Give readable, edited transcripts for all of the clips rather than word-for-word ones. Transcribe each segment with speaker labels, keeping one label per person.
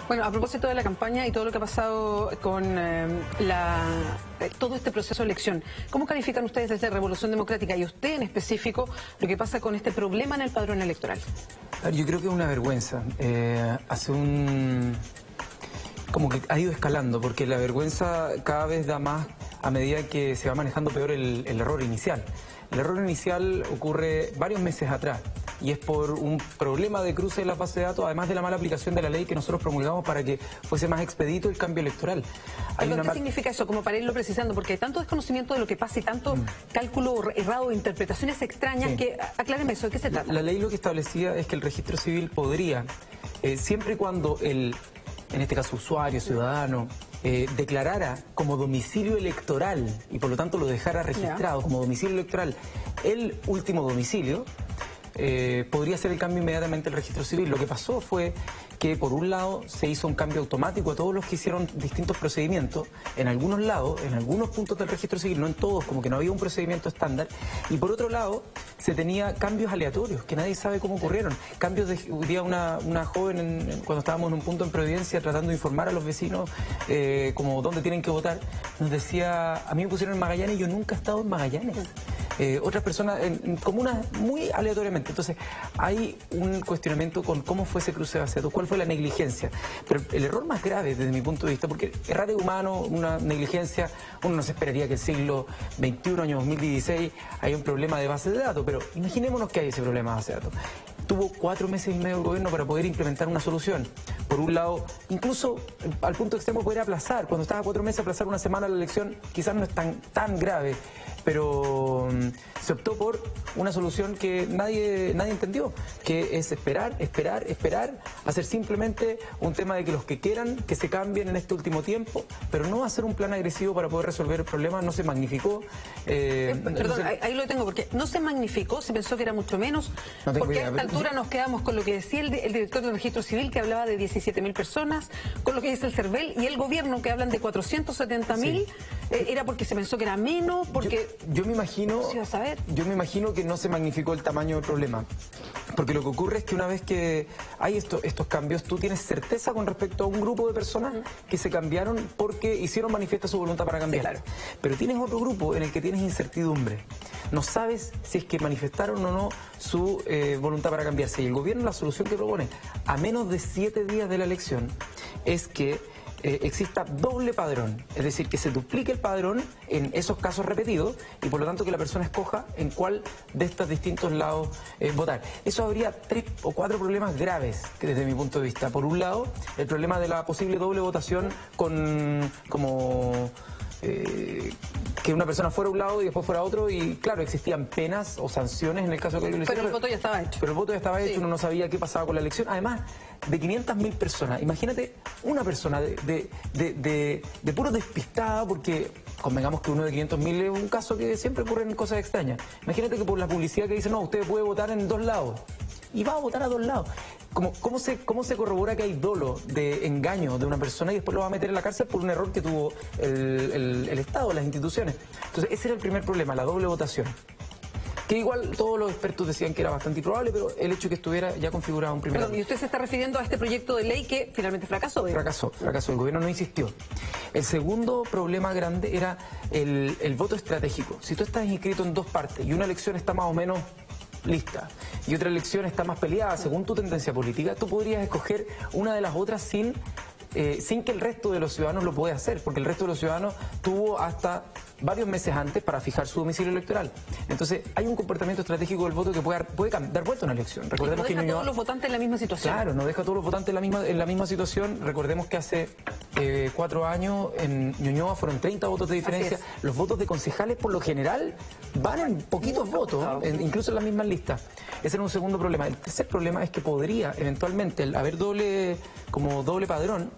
Speaker 1: Bueno, a propósito de la campaña y todo lo que ha pasado con todo este proceso de elección, ¿cómo califican ustedes desde Revolución Democrática y usted en específico lo que pasa con este problema en el padrón electoral?
Speaker 2: Yo creo que es una vergüenza. Como que ha ido escalando, porque la vergüenza cada vez da más a medida que se va manejando peor el error inicial. El error inicial ocurre varios meses atrás y es por un problema de cruce de la base de datos, además de la mala aplicación de la ley que nosotros promulgamos para que fuese más expedito el cambio electoral.
Speaker 1: ¿Qué significa eso? Como para irlo precisando, porque hay tanto desconocimiento de lo que pasa y tanto cálculo errado, interpretaciones extrañas, que acláreme eso, ¿de qué se trata?
Speaker 2: La ley lo que establecía es que el registro civil podría, siempre y cuando en este caso usuario, ciudadano, declarara como domicilio electoral y por lo tanto lo dejara registrado como domicilio electoral el último domicilio, podría hacer el cambio inmediatamente al registro civil. Lo que pasó fue que por un lado se hizo un cambio automático a todos los que hicieron distintos procedimientos, en algunos lados, en algunos puntos del registro civil, no en todos, como que no había un procedimiento estándar, y por otro lado se tenía cambios aleatorios, que nadie sabe cómo ocurrieron. Cambios de, hoy día una joven, cuando estábamos en un punto en Providencia tratando de informar a los vecinos como dónde tienen que votar, nos decía, a mí me pusieron en Magallanes y yo nunca he estado en Magallanes. Otras personas en comunas muy aleatoriamente. Entonces hay un cuestionamiento con cómo fue ese cruce de base de datos, cuál fue la negligencia. Pero el error más grave desde mi punto de vista, porque errar es humano, una negligencia, uno no se esperaría que el siglo XXI, año 2016, haya un problema de base de datos, pero imaginémonos que hay ese problema de base de datos. Tuvo 4 meses y medio el gobierno para poder implementar una solución. Por un lado, incluso al punto extremo poder aplazar. Cuando estaba 4 meses, aplazar una semana la elección quizás no es tan grave, pero se optó por una solución que nadie entendió, que es esperar, hacer simplemente un tema de que los que quieran que se cambien en este último tiempo, pero no hacer un plan agresivo para poder resolver el problema. No se magnificó.
Speaker 1: Perdón, ahí lo tengo, porque no se magnificó, se pensó que era mucho menos,
Speaker 2: no tengo
Speaker 1: porque
Speaker 2: idea,
Speaker 1: a esta altura nos quedamos con lo que decía el director del registro civil, que hablaba de 17.000 personas, con lo que dice el CERVEL y el gobierno, que hablan de 470.000, era porque se pensó que era menos, porque...
Speaker 2: Yo me imagino que no se magnificó el tamaño del problema, porque lo que ocurre es que una vez que hay estos cambios, tú tienes certeza con respecto a un grupo de personas que se cambiaron porque hicieron manifiesta su voluntad para cambiar.
Speaker 1: Claro.
Speaker 2: Pero tienes otro grupo en el que tienes incertidumbre. No sabes si es que manifestaron o no su voluntad para cambiarse. Y el gobierno, la solución que propone a menos de 7 días de la elección es que exista doble padrón, es decir, que se duplique el padrón en esos casos repetidos y por lo tanto que la persona escoja en cuál de estos distintos lados votar. Eso habría 3 o 4 problemas graves que desde mi punto de vista. Por un lado, el problema de la posible doble votación que una persona fuera a un lado y después fuera a otro, y claro, existían penas o sanciones en el caso que alguien lo hiciera.
Speaker 1: Pero el voto ya estaba hecho.
Speaker 2: Pero el voto ya estaba hecho, uno no sabía qué pasaba con la elección. Además, de 500.000 personas, imagínate una persona de puro despistada, porque convengamos que uno de 500.000 es un caso que siempre ocurren cosas extrañas. Imagínate que por la publicidad que dice, no, usted puede votar en 2 lados. Y va a votar a 2 lados. ¿Cómo se corrobora que hay dolo de engaño de una persona y después lo va a meter en la cárcel por un error que tuvo el Estado, las instituciones? Entonces, ese era el primer problema, la doble votación. Que igual todos los expertos decían que era bastante improbable, pero el hecho que estuviera ya configurado un primer...
Speaker 1: Perdón, ¿y usted se está refiriendo a este proyecto de ley que finalmente fracasó?
Speaker 2: Fracasó, el gobierno no insistió. El segundo problema grande era el voto estratégico. Si tú estás inscrito en 2 partes y una elección está más o menos lista y otra elección está más peleada según tu tendencia política, tú podrías escoger una de las otras sin que el resto de los ciudadanos lo pueda hacer, porque el resto de los ciudadanos tuvo hasta varios meses antes para fijar su domicilio electoral. Entonces, hay un comportamiento estratégico del voto que puede dar vuelta a una elección. Recordemos
Speaker 1: no deja
Speaker 2: que
Speaker 1: a todos los votantes en la misma situación.
Speaker 2: Claro, no deja a todos los votantes en la misma situación. Recordemos que hace 4 años en Ñuñoa fueron 30 votos de diferencia. Los votos de concejales, por lo general, van en poquitos votos, incluso en las mismas listas. Ese era un segundo problema. El tercer problema es que podría, eventualmente, el haber doble padrón,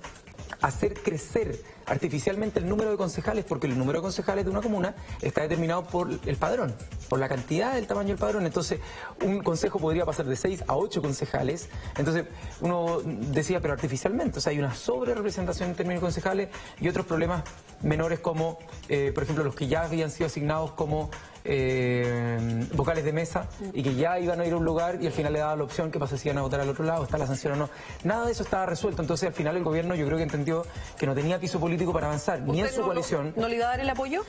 Speaker 2: hacer crecer artificialmente el número de concejales, porque el número de concejales de una comuna está determinado por el padrón, por la cantidad del tamaño del padrón. Entonces, un consejo podría pasar de 6 a 8 concejales. Entonces, uno decía, pero artificialmente, o sea, hay una sobrerepresentación en términos de concejales y otros problemas menores como, por ejemplo, los que ya habían sido asignados como vocales de mesa y que ya iban a ir a un lugar y al final le daba la opción que pasa si iban a votar al otro lado, está la sanción o no. Nada de eso estaba resuelto, entonces al final el gobierno yo creo que entendió que no tenía piso político para avanzar, ni en su coalición.
Speaker 1: ¿No le iba a dar el apoyo?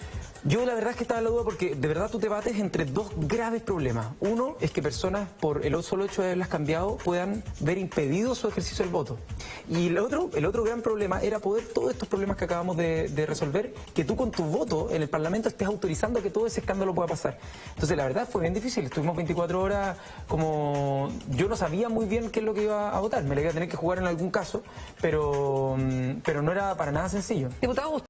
Speaker 2: Yo la verdad es que estaba en la duda porque de verdad tú te bates entre dos graves problemas. Uno es que personas por el solo hecho de haberlas cambiado puedan ver impedido su ejercicio del voto. Y el otro gran problema era poder todos estos problemas que acabamos de resolver, que tú con tu voto en el Parlamento estés autorizando que todo ese escándalo pueda pasar. Entonces la verdad fue bien difícil, estuvimos 24 horas como... Yo no sabía muy bien qué es lo que iba a votar, me la iba a tener que jugar en algún caso, pero no era para nada sencillo.
Speaker 1: Diputado